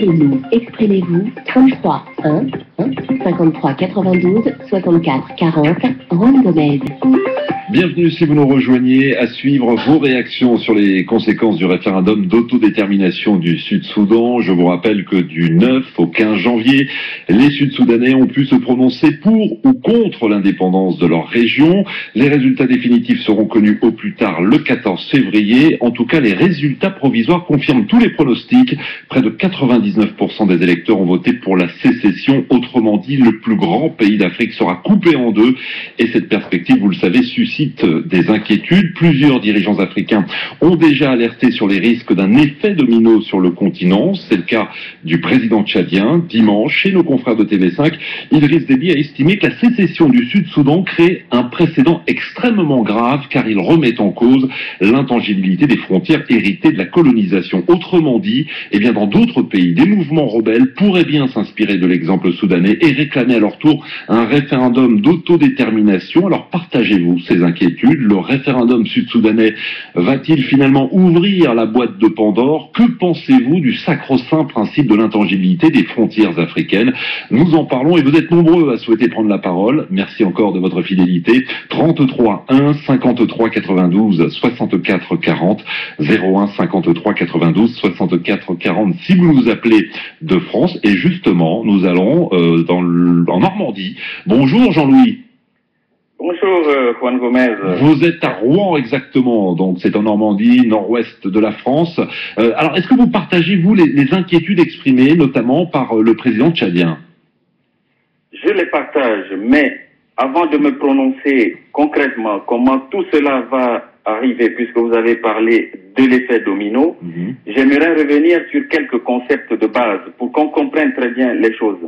Appelez-nous, exprimez-vous 33 1 53 92 64 40 Juan Gomez. Bienvenue si vous nous rejoignez à suivre vos réactions sur les conséquences du référendum d'autodétermination du Sud-Soudan. Je vous rappelle que du 9 au 15 janvier, les Sud-Soudanais ont pu se prononcer pour ou contre l'indépendance de leur région. Les résultats définitifs seront connus au plus tard le 14 février. En tout cas, les résultats provisoires confirment tous les pronostics. Près de 99% des électeurs ont voté pour la sécession. Autrement dit, le plus grand pays d'Afrique sera coupé en deux. Et cette perspective, vous le savez, suscite des inquiétudes. Plusieurs dirigeants africains ont déjà alerté sur les risques d'un effet domino sur le continent. C'est le cas du président tchadien. Dimanche, chez nos confrères de TV5, Idriss Déby a estimé que la sécession du Sud-Soudan crée un précédent extrêmement grave car il remet en cause l'intangibilité des frontières héritées de la colonisation. Autrement dit, eh bien, dans d'autres pays, des mouvements rebelles pourraient bien s'inspirer de l'exemple soudanais et réclamer à leur tour un référendum d'autodétermination. Alors partagez-vous ces inquiétudes. Le référendum sud-soudanais va-t-il finalement ouvrir la boîte de Pandore? Que pensez-vous du sacro-saint principe de l'intangibilité des frontières africaines? Nous en parlons et vous êtes nombreux à souhaiter prendre la parole. Merci encore de votre fidélité. 33 1 53 92 64 40 01 53 92 64 40 si vous nous appelez de France. Et justement, nous allons en Normandie. Bonjour Jean-Louis. Bonjour Juan Gomez. Vous êtes à Rouen exactement, donc c'est en Normandie, nord-ouest de la France. Alors est-ce que vous partagez, vous, les inquiétudes exprimées notamment par le président tchadien? Je les partage, mais avant de me prononcer concrètement comment tout cela va arriver, puisque vous avez parlé de l'effet domino, j'aimerais revenir sur quelques concepts de base pour qu'on comprenne très bien les choses.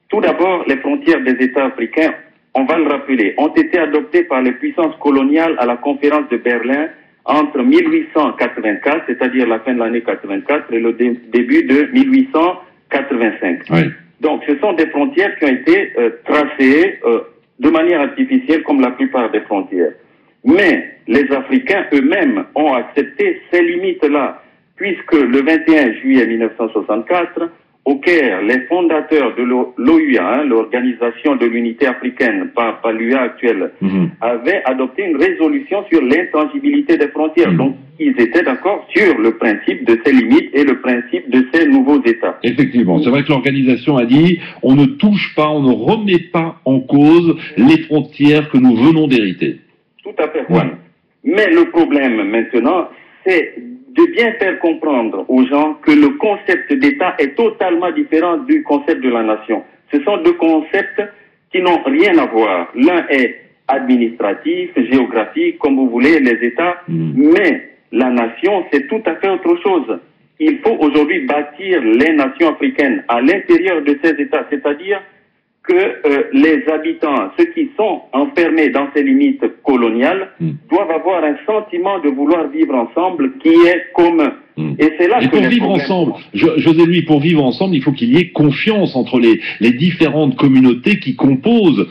Tout d'abord, les frontières des États africains, on va le rappeler, ont été adoptées par les puissances coloniales à la conférence de Berlin entre 1884, c'est-à-dire la fin de l'année 84, et le début de 1885. Oui. Donc, ce sont des frontières qui ont été tracées de manière artificielle, comme la plupart des frontières. Mais les Africains eux-mêmes ont accepté ces limites-là, puisque le 21 juillet 1964, au Caire, les fondateurs de l'OUA, l'Organisation de l'Unité Africaine, par l'UA actuelle, avaient adopté une résolution sur l'intangibilité des frontières. Donc, ils étaient d'accord sur le principe de ces limites et le principe de ces nouveaux États. Effectivement, c'est vrai que l'organisation a dit on ne touche pas, on ne remet pas en cause les frontières que nous venons d'hériter. Tout à fait, Juan. Mais le problème maintenant, c'est de bien faire comprendre aux gens que le concept d'État est totalement différent du concept de la nation. Ce sont deux concepts qui n'ont rien à voir. L'un est administratif, géographique, comme vous voulez, les États, mais la nation, c'est tout à fait autre chose. Il faut aujourd'hui bâtir les nations africaines à l'intérieur de ces États, c'est-à-dire que les habitants, ceux qui sont enfermés dans ces limites coloniales, doivent avoir un sentiment de vouloir vivre ensemble qui est commun. Et c'est là que pour vivre ensemble, José Louis, pour vivre ensemble, il faut qu'il y ait confiance entre les différentes communautés qui composent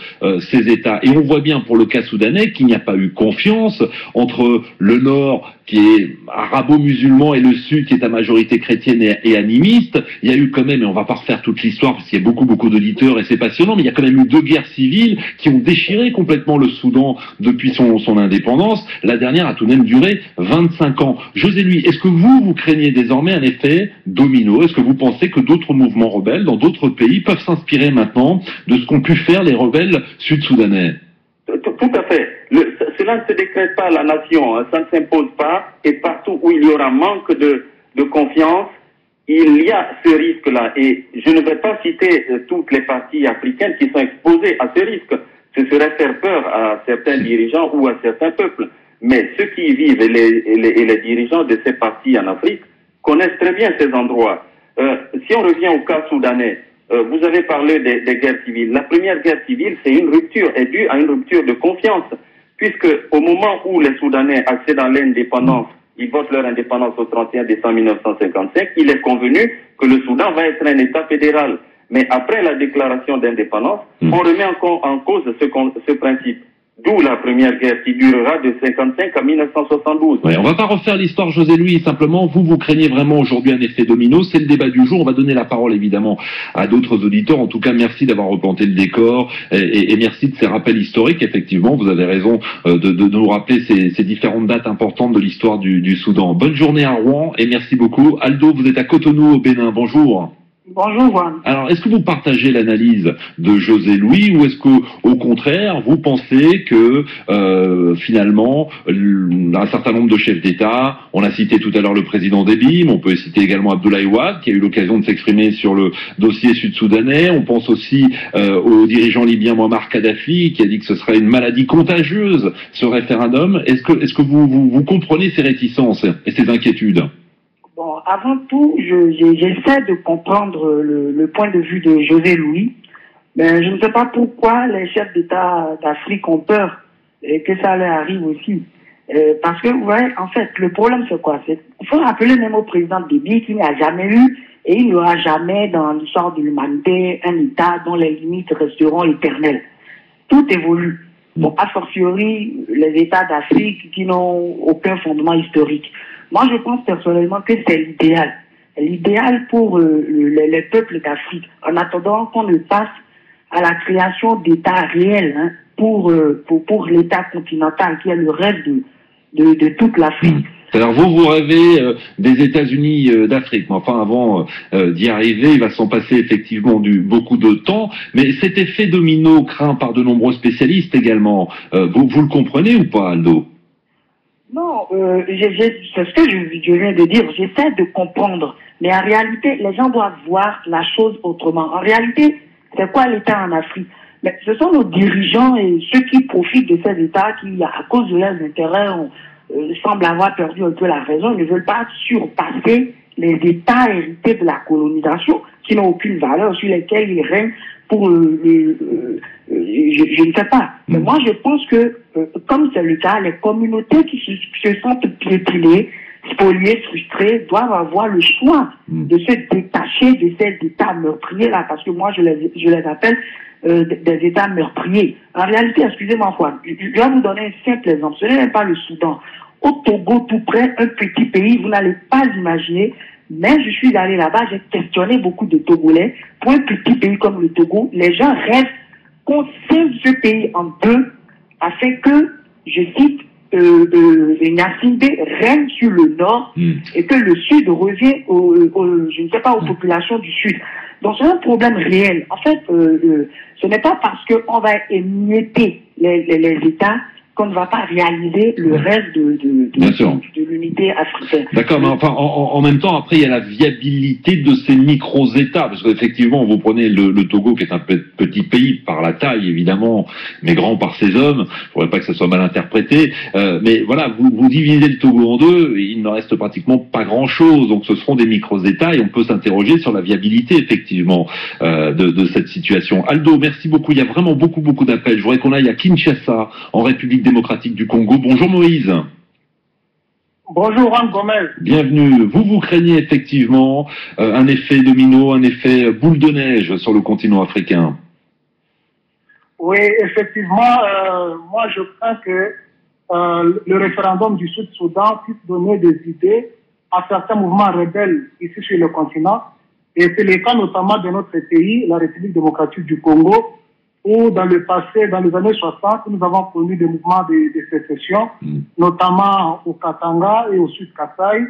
ces États. Et on voit bien pour le cas soudanais qu'il n'y a pas eu confiance entre le Nord, qui est arabo-musulman, et le Sud, qui est à majorité chrétienne et animiste. Il y a eu quand même, et on va pas refaire toute l'histoire parce qu'il y a beaucoup d'auditeurs et c'est passionnant, mais il y a quand même eu deux guerres civiles qui ont déchiré complètement le Soudan depuis son indépendance. La dernière a tout de même duré 25 ans. José Louis, est-ce que vous craignez désormais un effet domino? Est-ce que vous pensez que d'autres mouvements rebelles dans d'autres pays peuvent s'inspirer maintenant de ce qu'ont pu faire les rebelles sud-soudanais? Tout à fait. Cela ne se décrète pas à la nation, hein, ça ne s'impose pas, et partout où il y aura manque de confiance, il y a ce risque-là. Et je ne vais pas citer toutes les parties africaines qui sont exposées à ce risque. Ce serait faire peur à certains dirigeants ou à certains peuples. Mais ceux qui y vivent et les dirigeants de ces partis en Afrique connaissent très bien ces endroits. Si on revient au cas soudanais, vous avez parlé des guerres civiles. La première guerre civile, c'est une rupture, est due à une rupture de confiance, puisque au moment où les Soudanais accèdent à l'indépendance, ils votent leur indépendance au 31 décembre 1955, il est convenu que le Soudan va être un État fédéral. Mais après la déclaration d'indépendance, on remet en cause ce principe. D'où la première guerre qui durera de 55 à 1972. Ouais, on va pas refaire l'histoire, José Louis, simplement, vous craignez vraiment aujourd'hui un effet domino, c'est le débat du jour, on va donner la parole évidemment à d'autres auditeurs, en tout cas merci d'avoir replanté le décor, et merci de ces rappels historiques, effectivement, vous avez raison de nous rappeler ces différentes dates importantes de l'histoire du Soudan. Bonne journée à Rouen, et merci beaucoup. Aldo, vous êtes à Cotonou, au Bénin, bonjour. Bonjour, Juan. Alors, est-ce que vous partagez l'analyse de José Louis ou est-ce que, au contraire, vous pensez que finalement, un certain nombre de chefs d'État, on a cité tout à l'heure le président Déby, mais on peut citer également Abdoulaye Wade, qui a eu l'occasion de s'exprimer sur le dossier sud-soudanais. On pense aussi au dirigeant libyen Muammar Kadhafi, qui a dit que ce serait une maladie contagieuse, ce référendum. Est-ce que vous comprenez ces réticences et ces inquiétudes? Bon, avant tout, j'essaie de comprendre le point de vue de José Louis, mais je ne sais pas pourquoi les chefs d'État d'Afrique ont peur et que ça leur arrive aussi. Parce que, vous voyez, en fait, le problème c'est quoi? Il faut rappeler même au président Déby qu'il n'y a jamais eu et il n'y aura jamais dans l'histoire de l'humanité un État dont les limites resteront éternelles. Tout évolue. Bon, a fortiori, les États d'Afrique qui n'ont aucun fondement historique. Moi, je pense personnellement que c'est l'idéal. L'idéal pour les peuples d'Afrique, en attendant qu'on ne passe à la création d'États réels, hein, pour l'État continental, qui est le rêve de toute l'Afrique. Alors vous rêvez des États-Unis d'Afrique, mais enfin avant d'y arriver, il va s'en passer effectivement beaucoup de temps, mais cet effet domino craint par de nombreux spécialistes également, vous le comprenez ou pas, Aldo? Non, c'est ce que je viens de dire, j'essaie de comprendre, mais en réalité, les gens doivent voir la chose autrement. En réalité, c'est quoi l'État en Afrique? Mais ce sont nos dirigeants et ceux qui profitent de ces États qui, à cause de leurs intérêts, semblent avoir perdu un peu la raison. Ils ne veulent pas surpasser les États hérités de la colonisation, qui n'ont aucune valeur, sur lesquels ils règnent pour je ne sais pas. Mais moi, je pense que, comme c'est le cas, les communautés qui se sentent piétinées, spoliées, frustrées, doivent avoir le choix de se détacher de ces États meurtriers-là, parce que moi, je les appelle des États meurtriers. En réalité, excusez-moi, Juan, je vais vous donner un simple exemple. Ce n'est même pas le Soudan. Au Togo, tout près, un petit pays, vous n'allez pas l'imaginer, mais je suis allé là-bas, j'ai questionné beaucoup de Togolais. Pour un petit pays comme le Togo, les gens rêvent qu'on scinde ce pays en deux afin que, je cite, Gnassingbé règne sur le nord et que le sud revient je ne sais pas, aux populations du sud. Donc c'est un problème réel. En fait, ce n'est pas parce qu'on va émietter les États qu'on ne va pas réaliser le reste de l'unité africaine. D'accord, mais enfin, en même temps, après, il y a la viabilité de ces micro-États, parce qu'effectivement, vous prenez le Togo, qui est un petit pays par la taille, évidemment, mais grand par ses hommes, il ne faudrait pas que ça soit mal interprété, mais voilà, vous divisez le Togo en deux, il ne reste pratiquement pas grand-chose, donc ce seront des micro-États, et on peut s'interroger sur la viabilité, effectivement, de cette situation. Aldo, merci beaucoup, il y a vraiment beaucoup d'appels. Je voudrais qu'on aille à Kinshasa, en République démocratique du Congo. Bonjour Moïse. Bonjour Juan Gomez. Bienvenue. Vous craignez effectivement un effet domino, un effet boule de neige sur le continent africain. Oui, effectivement, moi je crains que le référendum du Sud-Soudan puisse donner des idées à certains mouvements rebelles ici sur le continent. Et c'est le cas notamment de notre pays, la République démocratique du Congo, où dans le passé, dans les années 60, nous avons connu des mouvements de sécession, notamment au Katanga et au Sud-Kasaï.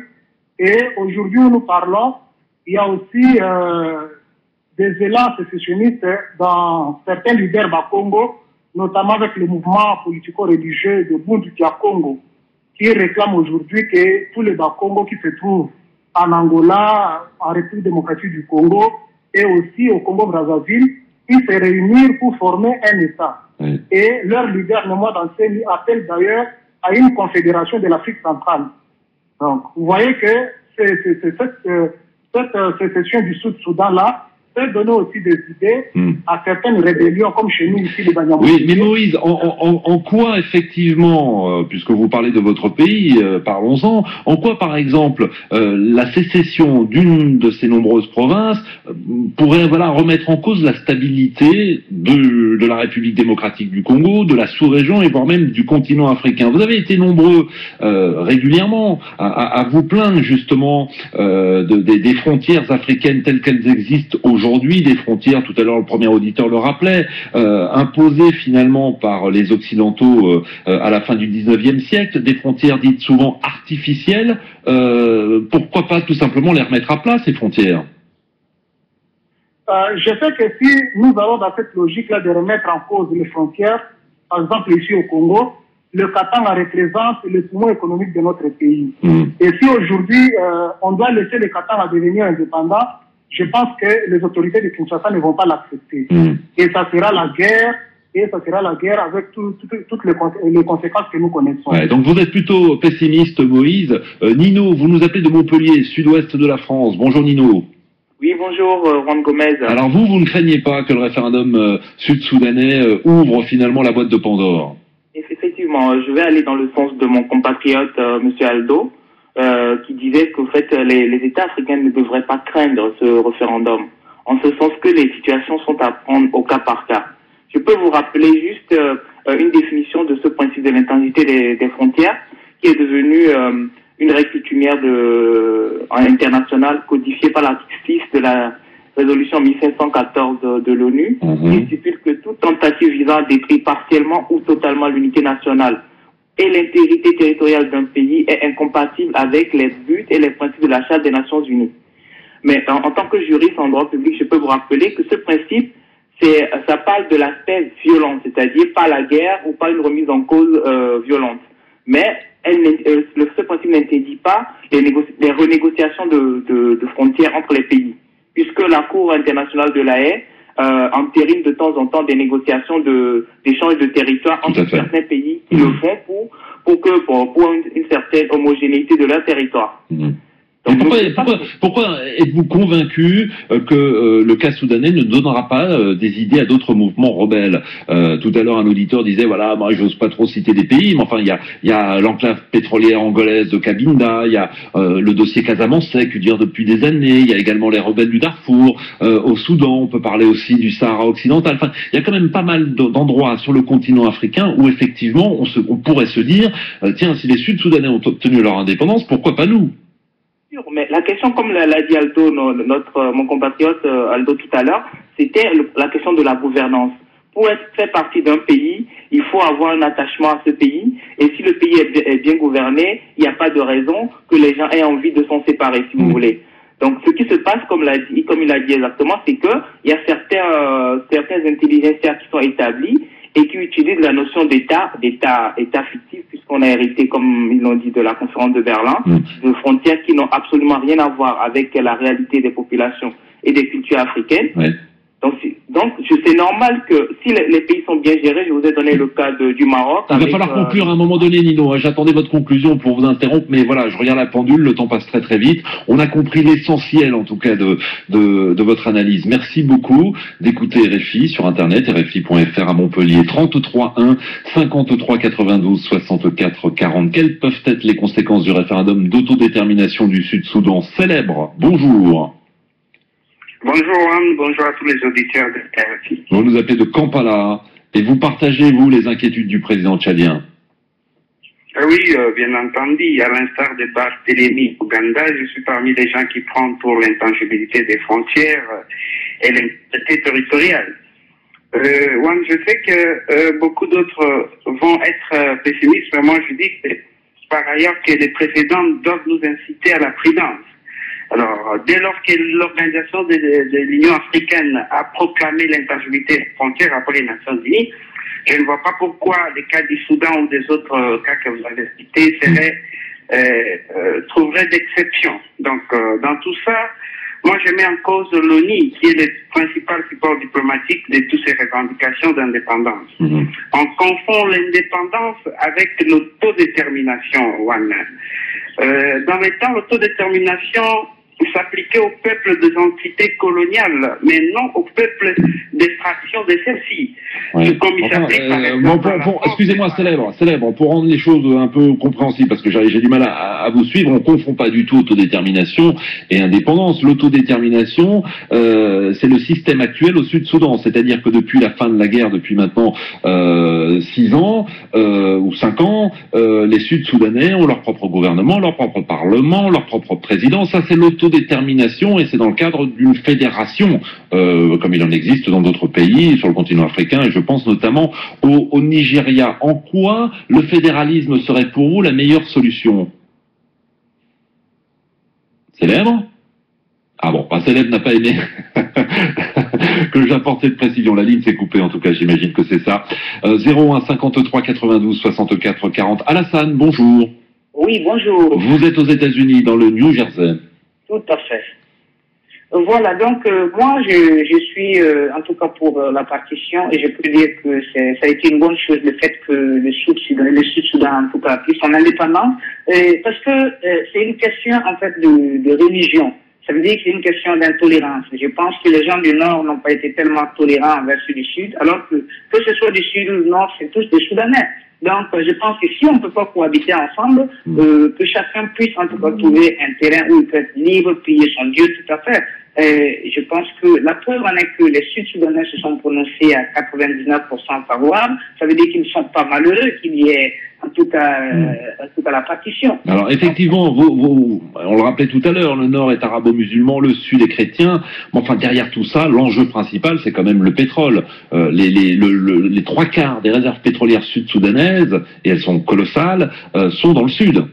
Et aujourd'hui où nous parlons, il y a aussi des élans sécessionnistes dans certains leaders Bakongo, notamment avec le mouvement politico-religieux de Bundu Dia Congo, qui réclame aujourd'hui que tous les Bakongo qui se trouvent en Angola, en République démocratique du Congo et aussi au Congo-Brazzaville, ils se réunir pour former un État. Et leur leader, Némo Danseni, appelle d'ailleurs à une confédération de l'Afrique centrale. Donc, vous voyez que cette sécession du Sud-Soudan-là peut donner aussi des idées à certaines rébellions, comme chez nous ici, les Banyamulenge. Oui, mais Moïse, en quoi effectivement, puisque vous parlez de votre pays, parlons-en, en quoi par exemple la sécession d'une de ces nombreuses provinces pourrait remettre en cause la stabilité de la République démocratique du Congo, de la sous-région et voire même du continent africain? Vous avez été nombreux régulièrement à vous plaindre justement des frontières africaines telles qu'elles existent aujourd'hui, des frontières, tout à l'heure le premier auditeur le rappelait, imposées finalement par les Occidentaux à la fin du 19e siècle, des frontières dites souvent artificielles. Pourquoi pas tout simplement les remettre à plat, ces frontières? Je sais que si nous allons dans cette logique-là de remettre en cause les frontières, par exemple ici au Congo, le Katanga représente le poumon économique de notre pays. Et si aujourd'hui on doit laisser le Katanga devenir indépendant, je pense que les autorités de Kinshasa ne vont pas l'accepter. Et ça sera la guerre, avec toutes les conséquences que nous connaissons. Ouais, donc vous êtes plutôt pessimiste, Moïse. Nino, vous nous appelez de Montpellier, sud-ouest de la France. Bonjour Nino. Oui, bonjour, Juan Gomez. Alors vous ne craignez pas que le référendum sud-soudanais ouvre finalement la boîte de Pandore? Effectivement, je vais aller dans le sens de mon compatriote, Monsieur Aldo, qui disait qu'au fait, les États africains ne devraient pas craindre ce référendum, en ce sens que les situations sont à prendre au cas par cas. Je peux vous rappeler juste une définition de ce principe de l'intégrité des frontières, qui est devenu une règle coutumière internationale codifiée par l'article 6 de la résolution 1514 de l'ONU, qui stipule que toute tentative visant à détruire partiellement ou totalement l'unité nationale et l'intégrité territoriale d'un pays est incompatible avec les buts et les principes de la Charte des Nations Unies. Mais en tant que juriste en droit public, je peux vous rappeler que ce principe, ça parle de l'aspect violent, c'est-à-dire pas la guerre ou pas une remise en cause violente. Mais ce principe n'interdit pas les renégociations de frontières entre les pays, puisque la Cour internationale de la Haye entérine de temps en temps des négociations d'échange de territoire entre certains pays qui le font pour une certaine homogénéité de leur territoire. Donc, pourquoi êtes-vous convaincu que le cas soudanais ne donnera pas des idées à d'autres mouvements rebelles? Tout à l'heure, un auditeur disait, voilà, moi, j'ose pas trop citer des pays, mais enfin, il y a l'enclave pétrolière angolaise de Cabinda, il y a le dossier casamançais qui dure depuis des années, il y a également les rebelles du Darfour, au Soudan, on peut parler aussi du Sahara occidental. Enfin, il y a quand même pas mal d'endroits sur le continent africain où effectivement, on pourrait se dire, tiens, si les Sud-Soudanais ont obtenu leur indépendance, pourquoi pas nous? Mais la question, comme l'a dit Aldo, mon compatriote Aldo tout à l'heure, c'était la question de la gouvernance. Pour faire partie d'un pays, il faut avoir un attachement à ce pays. Et si le pays est bien gouverné, il n'y a pas de raison que les gens aient envie de s'en séparer, si vous voulez. Donc, ce qui se passe, comme il a dit exactement, c'est que il y a certaines intelligences qui sont établies et qui utilisent la notion d'État fictif, puisqu'on a hérité, comme ils l'ont dit, de la conférence de Berlin, de frontières qui n'ont absolument rien à voir avec la réalité des populations et des cultures africaines. Donc, c'est normal que si les pays sont bien gérés, je vous ai donné le cas du Maroc. Il va falloir conclure à un moment donné, Nino. J'attendais votre conclusion pour vous interrompre, mais voilà, je regarde la pendule, le temps passe très très vite. On a compris l'essentiel, en tout cas, de votre analyse. Merci beaucoup d'écouter RFI sur Internet, RFI.fr à Montpellier, 33 1 53 92 64 40. Quelles peuvent être les conséquences du référendum d'autodétermination du Sud-Soudan célèbre? Bonjour. Bonjour Anne, bonjour à tous les auditeurs de RFI. Vous nous appelez de Kampala et vous partagez, vous, les inquiétudes du président tchadien? Oui, bien entendu, à l'instar de Barthélémy Ouganda, je suis parmi les gens qui prennent pour l'intangibilité des frontières et l'intégrité territoriale. Je sais que beaucoup d'autres vont être pessimistes, mais moi je dis que, par ailleurs que les précédents doivent nous inciter à la prudence. Alors, dès lors que l'organisation de l'Union africaine a proclamé l'intangibilité des frontières après les Nations Unies, je ne vois pas pourquoi les cas du Soudan ou des autres cas que vous avez cités trouveraient d'exception. Donc, dans tout ça, moi je mets en cause l'ONU, qui est le principal support diplomatique de toutes ces revendications d'indépendance. On confond l'indépendance avec l'autodétermination. Dans les temps, l'autodétermination s'appliquer au peuple des entités coloniales, mais non au peuple des fractions de celles-ci. Ouais. Comme il s'applique par exemple excusez-moi, célèbre, pour rendre les choses un peu compréhensibles, parce que j'ai du mal à vous suivre, on ne confond pas du tout autodétermination et indépendance. L'autodétermination, c'est le système actuel au Sud-Soudan, c'est-à-dire que depuis la fin de la guerre, depuis maintenant 6 ans ou 5 ans, les Sud-Soudanais ont leur propre gouvernement, leur propre parlement, leur propre président. Ça, c'est l'autodétermination et c'est dans le cadre d'une fédération, comme il en existe dans d'autres pays sur le continent africain, et je pense notamment au Nigeria. En quoi le fédéralisme serait pour vous la meilleure solution? Célèbre? Ah bon, Célèbre n'a pas aimé que j'apporte cette précision. La ligne s'est coupée, en tout cas, j'imagine que c'est ça. 01 53 92 64 40. Alassane, bonjour. Oui, bonjour. Vous êtes aux États-Unis, dans le New Jersey. Tout à fait. Voilà, donc moi je suis en tout cas pour la partition et je peux dire que ça a été une bonne chose le fait que le Sud-Soudan en tout cas a pris son indépendance parce que c'est une question en fait de religion. Ça veut dire que c'est une question d'intolérance. Je pense que les gens du Nord n'ont pas été tellement tolérants envers ceux du Sud, alors que ce soit du Sud ou du Nord, c'est tous des Soudanais. Donc, je pense que si on ne peut pas cohabiter ensemble, que chacun puisse en tout cas trouver un terrain où il peut être libre, prier son Dieu, tout à fait. Je pense que la preuve en est que les Sud-Soudanais se sont prononcés à 99% favorables. Ça veut dire qu'ils ne sont pas malheureux qu'il y ait en tout cas la partition. Alors effectivement, on le rappelait tout à l'heure, le Nord est arabo-musulman, le Sud est chrétien. Mais enfin, derrière tout ça, l'enjeu principal, c'est quand même le pétrole. Les 3/4 des réserves pétrolières sud-soudanaises, et elles sont colossales, sont dans le Sud.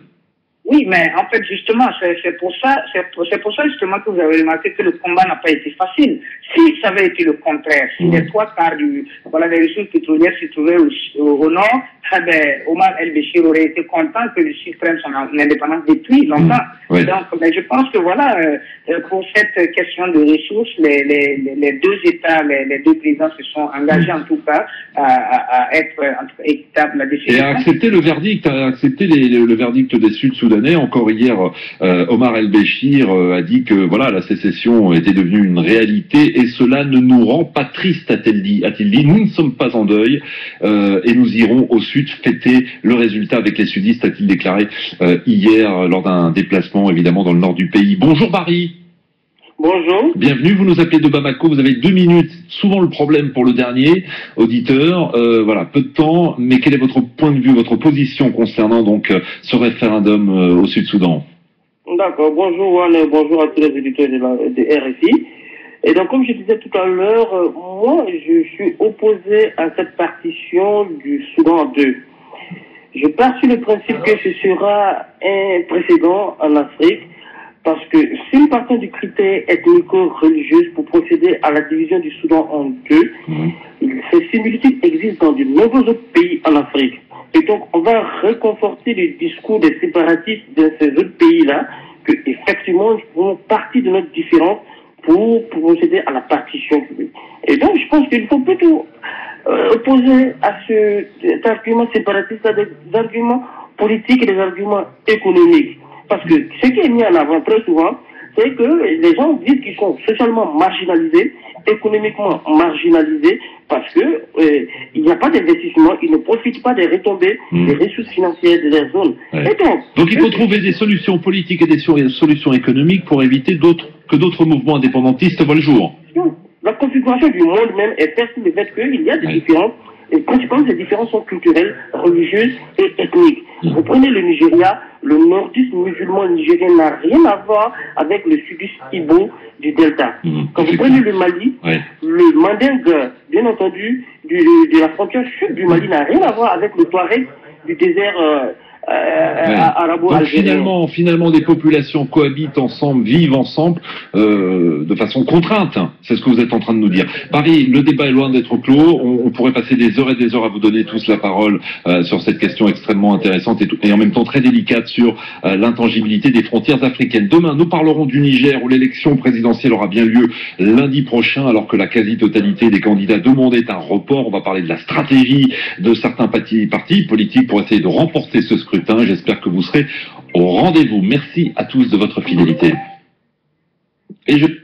Oui, mais en fait, justement, c'est pour ça justement que vous avez remarqué que le combat n'a pas été facile. Si ça avait été le contraire, si les 3/4 des ressources pétrolières se trouvaient au nord, Omar el-Béchir aurait été content que le Sud prenne son indépendance depuis longtemps. Oui. Donc, mais je pense que voilà, pour cette question de ressources, les deux États, les deux présidents se sont engagés en tout cas à être en tout cas équitables la décision. Et à accepter le verdict, le verdict des Sud-Soudanais. Encore hier, Omar el-Béchir a dit que voilà, la sécession était devenue une réalité et cela ne nous rend pas tristes, a-t-il dit. Nous ne sommes pas en deuil et nous irons au Sud fêter le résultat avec les sudistes, a-t-il déclaré hier lors d'un déplacement évidemment dans le nord du pays. Bonjour Barry. Bonjour. Bienvenue, vous nous appelez de Bamako, vous avez 2 minutes, souvent le problème pour le dernier auditeur, voilà, peu de temps, mais quel est votre point de vue, votre position concernant donc ce référendum au Sud-Soudan? D'accord, bonjour Juan, bonjour à tous les éditeurs de RFI. Et donc comme je disais tout à l'heure, moi je suis opposé à cette partition du Soudan en deux. Je pars sur le principe que ce sera un précédent en Afrique. Parce que si nous partons du critère ethnico-religieux pour procéder à la division du Soudan en deux, ces similitudes existent dans de nombreux autres pays en Afrique. Et donc, on va réconforter le discours des séparatistes de ces autres pays-là, que effectivement, ils font partie de notre différence pour procéder à la partition. Et donc, je pense qu'il faut plutôt opposer à cet argument séparatiste à des arguments politiques et des arguments économiques. Parce que ce qui est mis en avant très souvent, c'est que les gens disent qu'ils sont socialement marginalisés, économiquement marginalisés, parce que il n'y a pas d'investissement, ils ne profitent pas des retombées des ressources financières de leur zone. Ouais. Et donc il faut trouver des solutions politiques et des solutions économiques pour éviter que d'autres mouvements indépendantistes voient le jour. La configuration du monde même est faite sur le fait qu'il y a des différences, et principalement ces différences sont culturelles, religieuses et ethniques. Vous prenez le Nigeria, le nordisme musulman nigérien n'a rien à voir avec le sudiste Ibo du Delta. Quand vous prenez le Mali, le Mandingue, bien entendu, de la frontière sud du Mali n'a rien à voir avec le Touareg du désert arabo-algérien. Donc finalement, des populations cohabitent ensemble, vivent ensemble, de façon contrainte. C'est ce que vous êtes en train de nous dire. Paris, le débat est loin d'être clos. On pourrait passer des heures et des heures à vous donner tous la parole sur cette question extrêmement intéressante et en même temps très délicate sur l'intangibilité des frontières africaines. Demain, nous parlerons du Niger où l'élection présidentielle aura bien lieu lundi prochain alors que la quasi-totalité des candidats demandaient un report. On va parler de la stratégie de certains partis politiques pour essayer de remporter ce scrutin. J'espère que vous serez au rendez-vous. Merci à tous de votre fidélité. Et je